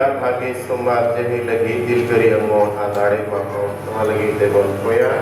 Bagi sumbat jadi lagi dilkari amon adare mako sama lagi debon koya.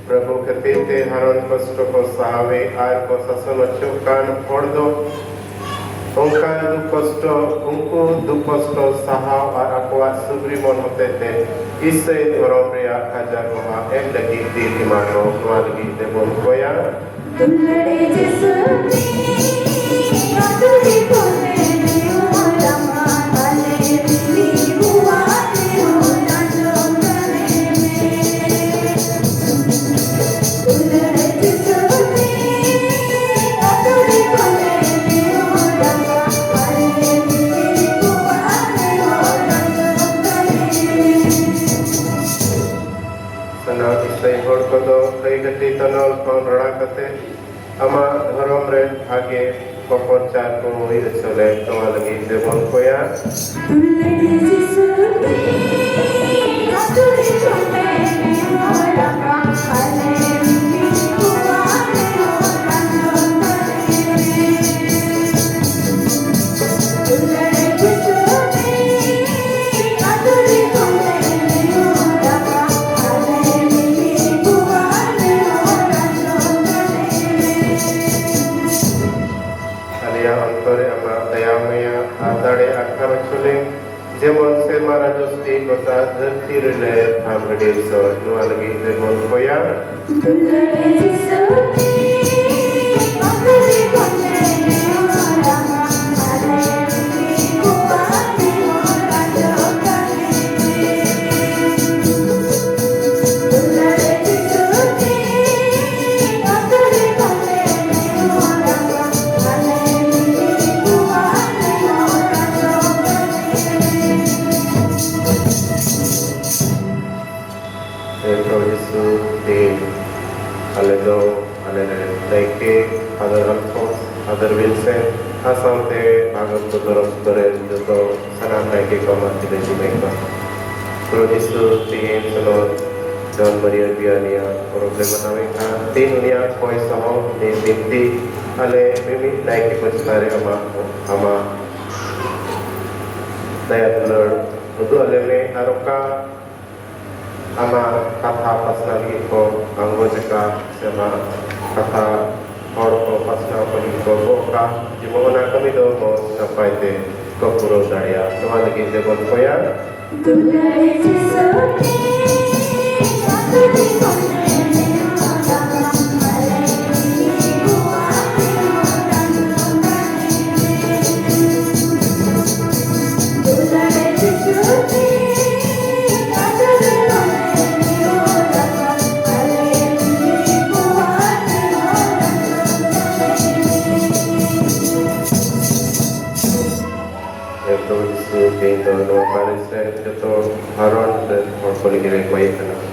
प्रभु के पीते हरण कष्ट को सहावे आय को ससन चुकान फोड़ दो उनका दुख कष्ट सहाव और अकवा सुब्री मन होते थे इससे धर्म रे आखा गोहा एक लगी दिल मानो वालगी देबन कोया तनल कौन रड़ा कते अमा धर्म रे आगे पपर चार को हुई चले तो लगी देबन कोया जेमन से मारा दोस्ती कोता धरती रे हमरे सो नुआ लगी देबन कोया Other Wilson, Asante, Agam Tutoros, Torres, Sanam Nike, Common to the Jamaica. Producer, T.M. Salon, John Maria Viania, Problema, Tinia, Voice of the Binti, Ale, Mimi, Nike, Postare, Ama, Diatler, Udu Aleme, Aroka, Ama, Kata, Pasnagi, Angojaka, Sama, Kata, और को पसना पड़ी को बोका जिमोना कमी दो को सफाईते को पुरो दाड़िया नवाल की देबन कोया दुलारे जिसोती आतुरी कोने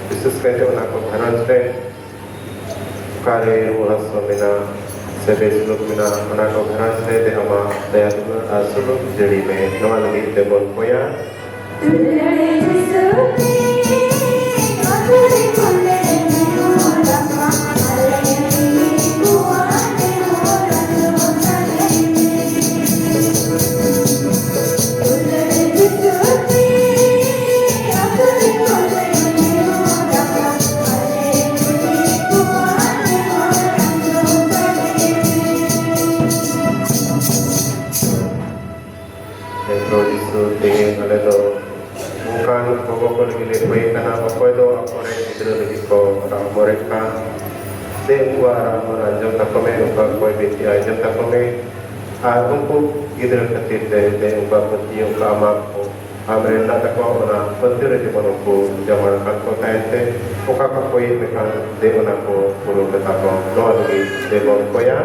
विशेष करके उनको भरण से कार्य मिना सेबे सुलुक मिना उनको भरण से दे हमा दया सुलुक जड़ी में नवा लगी देबन कोया गिदर खातिर दे उनका पति उनका माँ को हमारे नाटक होना पंद्रह के बनों को जमाना काल को कहते उनका कोई मेकान देवना को पुरोहित को नौ लगी देवों को या